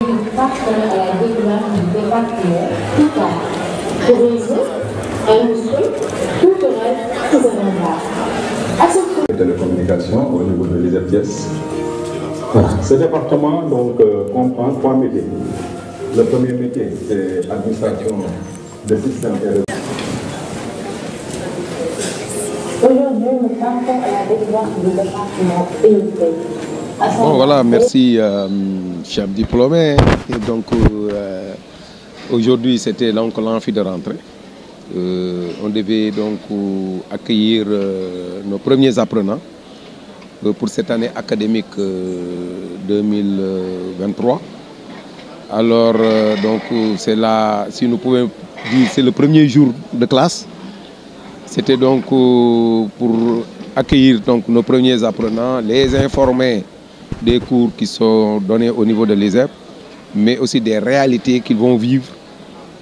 Partent à la découverte du département plus tard. Pour eux, industrie, culturelle, gouvernementale. Télécommunications au niveau de l'ISEPTIES. Ce département donc, comprend 3 métiers. Le premier métier, c'est administration de système et réseau. Aujourd'hui, nous partons à la découverte du département unité. Bon voilà, merci chef diplômé. Et donc aujourd'hui c'était donc l'amphi de rentrée. On devait donc accueillir nos premiers apprenants pour cette année académique 2023. Alors donc c'est là, si nous pouvons dire, c'est le premier jour de classe. C'était donc pour accueillir donc nos premiers apprenants, les informer des cours qui sont donnés au niveau de l'ISEP, mais aussi des réalités qu'ils vont vivre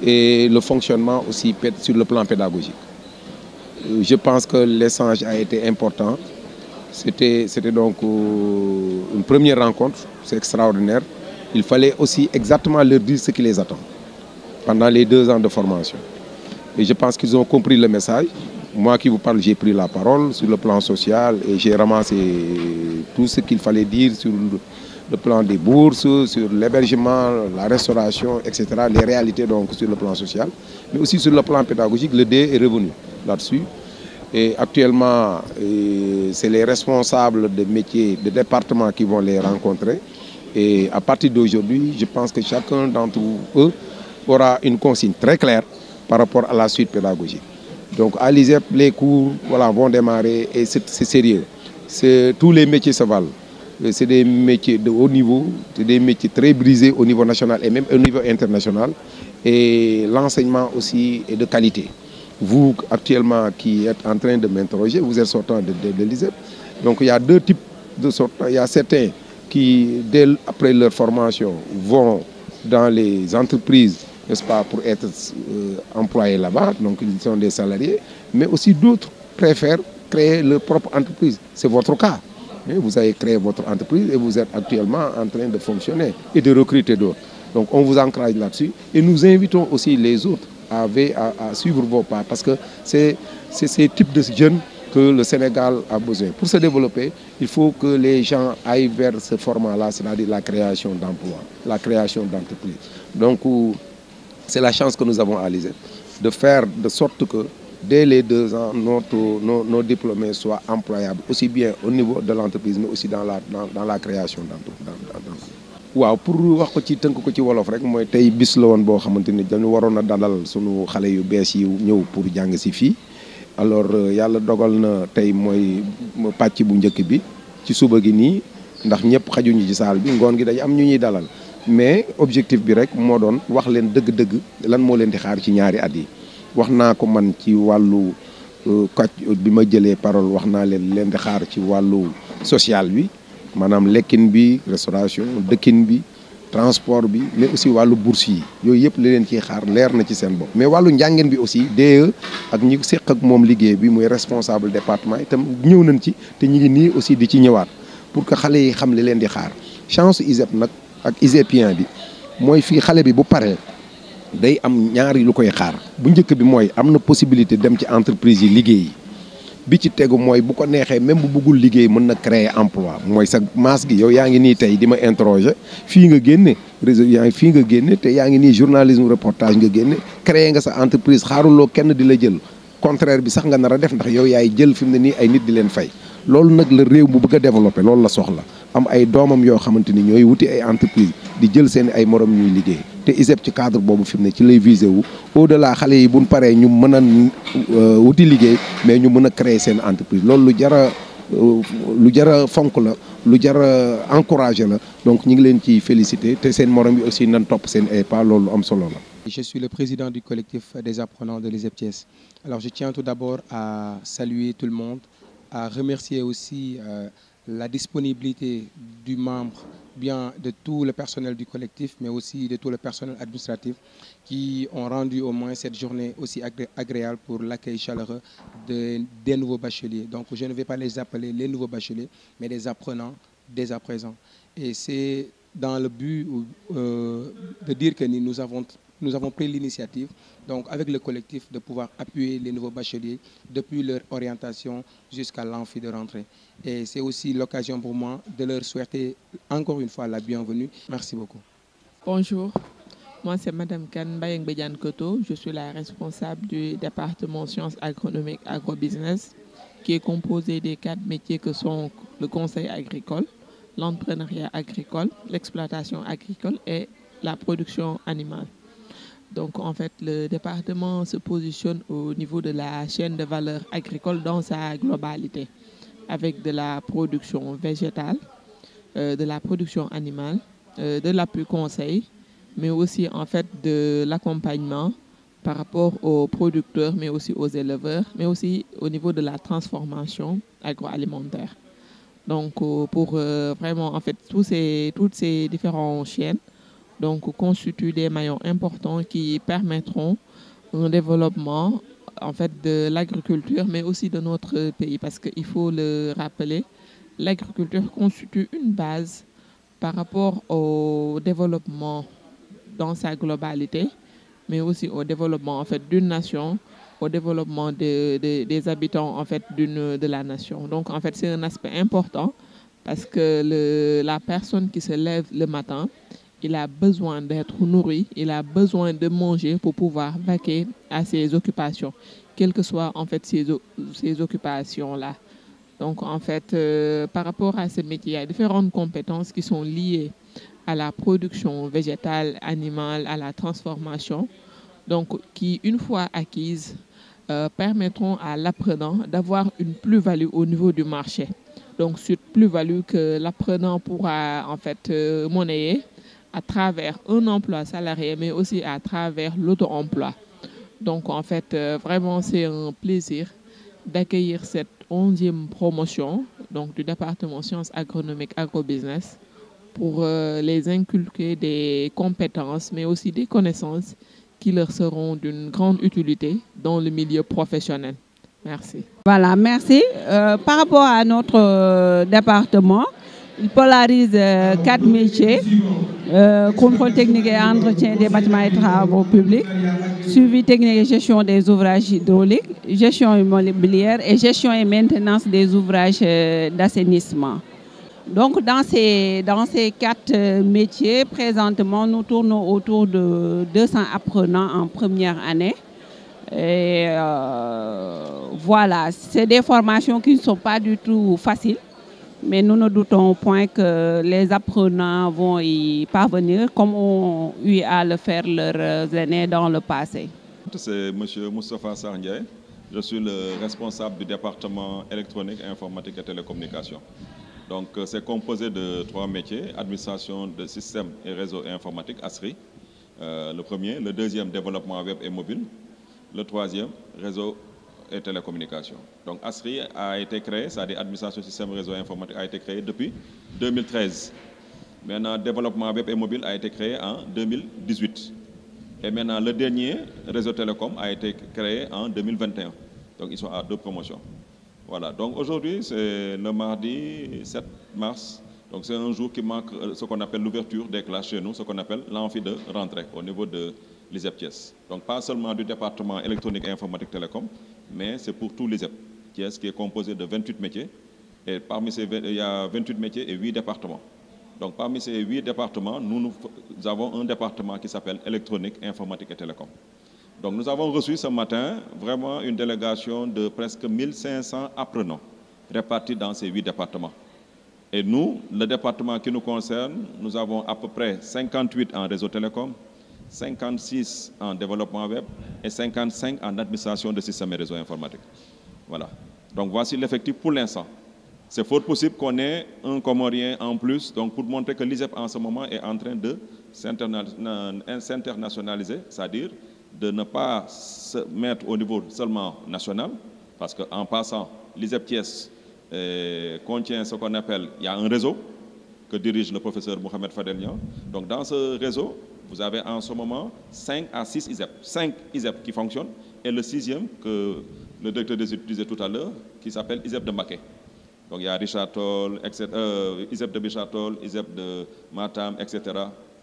et le fonctionnement aussi sur le plan pédagogique. Je pense que l'échange a été important. C'était donc une première rencontre, c'est extraordinaire. Il fallait aussi exactement leur dire ce qui les attend pendant les 2 ans de formation. Et je pense qu'ils ont compris le message. Moi qui vous parle, j'ai pris la parole sur le plan social et j'ai ramassé tout ce qu'il fallait dire sur le plan des bourses, sur l'hébergement, la restauration, etc. Les réalités donc sur le plan social, mais aussi sur le plan pédagogique. Le D est revenu là-dessus. Et actuellement, c'est les responsables de métiers, de départements qui vont les rencontrer. Et à partir d'aujourd'hui, je pense que chacun d'entre eux aura une consigne très claire par rapport à la suite pédagogique. Donc à l'ISEP, les cours voilà, vont démarrer et c'est sérieux. Tous les métiers se valent. C'est des métiers de haut niveau, c'est des métiers très brisés au niveau national et même au niveau international. Et l'enseignement aussi est de qualité. Vous, actuellement, qui êtes en train de m'interroger, vous êtes sortant de l'ISEP. Donc il y a 2 types de sortants. Il y a certains qui, après leur formation, vont dans les entreprises, n'est-ce pas, pour être employés là-bas, donc ils sont des salariés, mais aussi d'autres préfèrent créer leur propre entreprise. C'est votre cas. Vous avez créé votre entreprise et vous êtes actuellement en train de fonctionner et de recruter d'autres. Donc on vous encourage là-dessus et nous invitons aussi les autres à suivre vos pas parce que c'est ces types de jeunes que le Sénégal a besoin. Pour se développer, il faut que les gens aillent vers ce format-là, c'est-à-dire la création d'emplois, la création d'entreprises. Donc c'est la chance que nous avons à l'ISEP de faire de sorte que dès les 2 ans, nos diplômés soient employables, aussi bien au niveau de l'entreprise, mais aussi dans la création d'entreprises. Waaw pour wax ko ci tënk ko ci wolof rek mooy tey bis la woon boo xamante ni dañu waroon a dalal sunu xale yu bees yi ñëw pour jàng si fii. Alors yàlla dogal na tey mooy pàcc bu njëkk bi ci suba gi nii ndax ñëpp xajuñu ci saal bi ngoon gi dañu am ñu ñuy dalal mais objectif bi rek moo doon wax leen dëgg-dëgg lan moo leen di xaar ci ñaari at yi. wax naa ko man ci wàllu kàcc bi ma jëlee parole wax naa leen di xaar ci wàllu social bi maanaam lekkin bi restauration dëkkin bi transport bi mais aussi wàllu bourse yi yooyu yëpp li leen ciy xaar leer na ci seen bopp. mais wàllu njàngeen bi aussi DE ak ñi seq ak moom liggéey bi muy responsable département itam ñëw nañ ci te ñu ngi nii aussi di ci ñëwaat pour que xale yi xam li leen di xaar chance ISEP nag ak ISEPien bi mooy fii xale bi bu paree day am ñaari lu koy xaar bu njëkk bi mooy am na possibilité dem ci entreprise yi liggéey bi ci tegu mooy bu ko neexee même bu bëggul liggéey mën na créer emploi mooy sa masse gi yow yaa ngi nii tey di ma interroger fii nga génne réseau yaa ngi fii nga génne te yaa ngi nii journalisme reportage nga génne créer nga sa entreprise xaaruloo kenn di la jël contraire bi sax nga nar a def ndax yow yaay jël fi mu ne nii ay nit di leen fay loolu nag la réew mu bëgg a développer loolu la soxla am ay doomam yoo xamante ni ñooy wuti ay entreprise di jël seen ay morom ñuy liggéey te ISEP ci cadre boobu fi mu ne ci lay visé wu au delà xale yi buñ paree ñu mën a wuti liggéey mais ñu mën a créer seen entreprise loolu lu jara fonk la lu jara encouragé la donc ñu ngi leen ci félicité te seen morom yi aussi nan topp seen ay pas loolu am solo la. Je suis le président du collectif des apprenants de l'ISEP Thiès. Alors je tiens tout d'abord à saluer tout le monde, à remercier aussi la disponibilité du membre, bien de tout le personnel du collectif, mais aussi de tout le personnel administratif qui ont rendu au moins cette journée aussi agréable pour l'accueil chaleureux des nouveaux bacheliers. Donc je ne vais pas les appeler les nouveaux bacheliers, mais des apprenants dès à présent. Et c'est dans le but de dire que nous avons pris l'initiative, donc avec le collectif, de pouvoir appuyer les nouveaux bacheliers depuis leur orientation jusqu'à l'amphi de rentrée. Et c'est aussi l'occasion pour moi de leur souhaiter encore une fois la bienvenue. Merci beaucoup. Bonjour, moi c'est Madame Kane Bayeng Bediane Koto. Je suis la responsable du département sciences agronomiques agrobusiness, qui est composé des 4 métiers que sont le conseil agricole, l'entrepreneuriat agricole, l'exploitation agricole et la production animale. Donc en fait, le département se positionne au niveau de la chaîne de valeur agricole dans sa globalité, avec de la production végétale, de la production animale, de l'appui conseil, mais aussi en fait de l'accompagnement par rapport aux producteurs, mais aussi aux éleveurs, mais aussi au niveau de la transformation agroalimentaire. Donc, pour vraiment, en fait, toutes ces différentes chaînes constituent des maillons importants qui permettront un développement, en fait, de l'agriculture, mais aussi de notre pays. Parce qu'il faut le rappeler, l'agriculture constitue une base par rapport au développement dans sa globalité, mais aussi au développement, en fait, d'une nation, au développement des habitants en fait de la nation. Donc en fait c'est un aspect important parce que la personne qui se lève le matin, il a besoin d'être nourri, il a besoin de manger pour pouvoir vaquer à ses occupations, quelles que soient en fait ces occupations-là. Donc en fait par rapport à ce métier, il y a différentes compétences qui sont liées à la production végétale, animale, à la transformation, donc qui une fois acquises permettront à l'apprenant d'avoir une plus-value au niveau du marché. Donc, cette plus-value que l'apprenant pourra en fait monnayer à travers un emploi salarié, mais aussi à travers l'auto-emploi. Donc, en fait, vraiment, c'est un plaisir d'accueillir cette 11e promotion donc, du département sciences agronomiques agrobusiness pour les inculquer des compétences, mais aussi des connaissances qui leur seront d'une grande utilité dans le milieu professionnel. Merci. Voilà, merci. Par rapport à notre département, il polarise 4 métiers. Contrôle technique et entretien des bâtiments et travaux publics, suivi technique et gestion des ouvrages hydrauliques, gestion immobilière et gestion et maintenance des ouvrages d'assainissement. Donc, dans ces 4 métiers, présentement, nous tournons autour de 200 apprenants en première année. Et voilà, c'est des formations qui ne sont pas du tout faciles, mais nous ne doutons point que les apprenants vont y parvenir comme ont eu à le faire leurs aînés dans le passé. C'est M. Moustapha Sarndiaye. Je suis le responsable du département électronique, informatique et télécommunications. Donc, c'est composé de 3 métiers, administration de systèmes et réseaux informatiques, ASRI, le premier, le deuxième, développement web et mobile, le troisième, réseau et télécommunications. Donc, ASRI a été créé, c'est-à-dire administration systèmes et réseaux informatiques, a été créé depuis 2013. Maintenant, développement web et mobile a été créé en 2018. Et maintenant, le dernier, réseau télécom, a été créé en 2021. Donc, ils sont à 2 promotions. Voilà, donc aujourd'hui, c'est le mardi 7 mars. Donc c'est un jour qui marque ce qu'on appelle l'ouverture des classes chez nous, ce qu'on appelle l'amphi de rentrée au niveau de l'ISEP Thiès. Donc pas seulement du département électronique et informatique télécom, mais c'est pour tout l'ISEP Thiès qui est composé de 28 métiers. Et parmi ces, il y a 28 métiers et 8 départements. Donc parmi ces 8 départements, nous avons un département qui s'appelle électronique, informatique et télécom. Donc nous avons reçu ce matin vraiment une délégation de presque 1500 apprenants répartis dans ces 8 départements. Et nous, le département qui nous concerne, nous avons à peu près 58 en réseau télécom, 56 en développement web et 55 en administration de systèmes et réseaux informatiques. Voilà. Donc voici l'effectif pour l'instant. C'est fort possible qu'on ait un Comorien en plus, donc pour montrer que l'ISEP en ce moment est en train de s'internationaliser, c'est-à-dire de ne pas se mettre au niveau seulement national, parce qu'en passant, l'ISEP Thiès contient ce qu'on appelle, il y a un réseau que dirige le professeur Mohamed Fadelian. Donc dans ce réseau, vous avez en ce moment 5 à 6 ISEP. 5 ISEP qui fonctionnent, et le 6e, que le directeur des études disait tout à l'heure, qui s'appelle ISEP de Mbacké. Donc dans ce réseau, vous avez en ce moment 5 à 6 ISEP qui fonctionnent, et le 6e, que le directeur des études disait tout à l'heure, qui s'appelle ISEP de Mbacké. Donc il y a Richard Toll, ISEP de Richard Toll, ISEP de Matam, etc.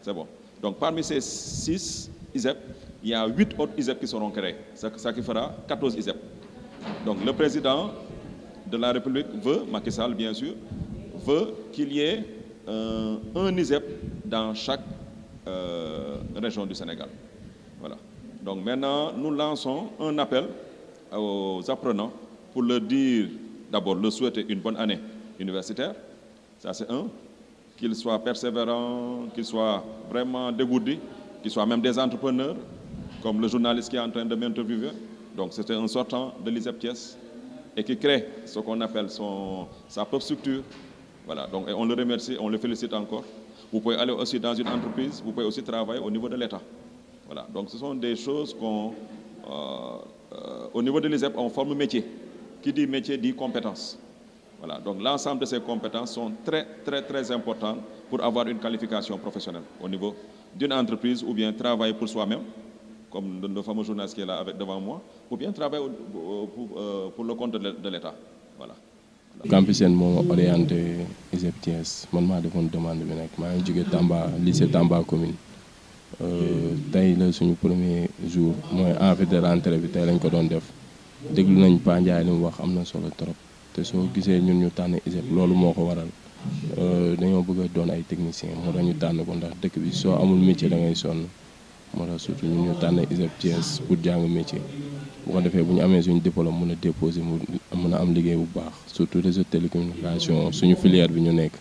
C'est bon. Donc parmi ces 6 ISEP, il y a 8 autres ISEP qui seront créés. Ça qui fera 14 ISEP. Donc le président de la République veut, Macky Sall bien sûr, veut qu'il y ait un ISEP dans chaque région du Sénégal. Voilà. Donc maintenant, nous lançons un appel aux apprenants pour leur dire, d'abord, leur souhaiter une bonne année universitaire. Ça, c'est un. Qu'ils soient persévérants, qu'ils soient vraiment dégourdis, qu'ils soient même des entrepreneurs, comme le journaliste qui est en train de m'interviewer. Donc, c'était un sortant de l'ISEP Thiès et qui crée ce qu'on appelle sa propre structure. Voilà. Donc, on le remercie, on le félicite encore. Vous pouvez aller aussi dans une entreprise, vous pouvez aussi travailler au niveau de l'État. Voilà. Donc, ce sont des choses au niveau de l'ISEP, on forme métier. Qui dit métier dit compétence. Voilà. Donc, l'ensemble de ces compétences sont très, très, très importantes pour avoir une qualification professionnelle au niveau d'une entreprise ou bien travailler pour soi-même, comme le fameux journaliste qui est là devant moi, ou bien travailler pour le compte de l'État. Voilà. Campus moo orienté ISEP Thiès man maa defoon demande bi nag maa ngi jóge Tamba lycée Tamba commune tey la suñu premier jour mooy en fait de rentrée bi tey lañ ko doon def déglu nañ Pa Ndiaye li mu wax am na solo trop te soo gisee ñun ñu tànn ISEP loolu moo ko waral dañoo bëgg a doon ay techniciens moo tax ñu tànn ko ndax dëkk bi soo amul métier da ngay sonn moo tax surtout ñun ñu tànn ISEP Thiès pour jàng métier. bu ko defee bu ñu amee suñu diplôme mën a déposer mën a am liggéey bu baax surtout réseau télécommunication suñu filière bi ñu nekk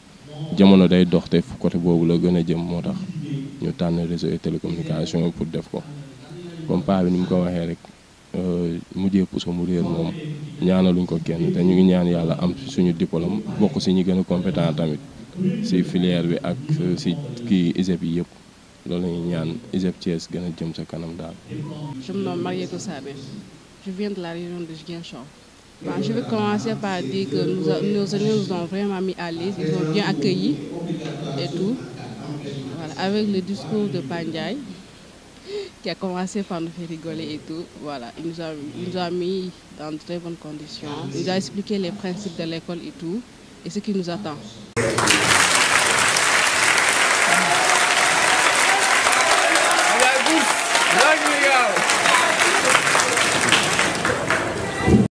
jamono day dox te côté boobu la gën a jëm moo tax ñu tànn réseau et télécommunication pour def ko comme paa bi ni mu ko waxee rek mujjee puso mu réer moom ñaanaluñ ko kenn te ñu ngi ñaan yàlla am suñu diplôme bokk si ñi gën a compétent tamit si filière bi ak si kii ISEP yi yëpp loolu la ñuy ñaan ISEP Thiès gën a jëm sa kanam daal. Je me nomme Mariétou Sabé. Je viens de la région de Ziguinchor. Bon, je vais commencer par dire que nos amis nous ont vraiment mis à l'aise, ils ont bien accueillis et tout. Voilà, avec le discours de Pa Ndiaye, qui a commencé par nous faire rigoler et tout. Voilà, il nous a mis dans de très bonnes conditions. Il nous a expliqué les principes de l'école et tout, et ce qui nous attend.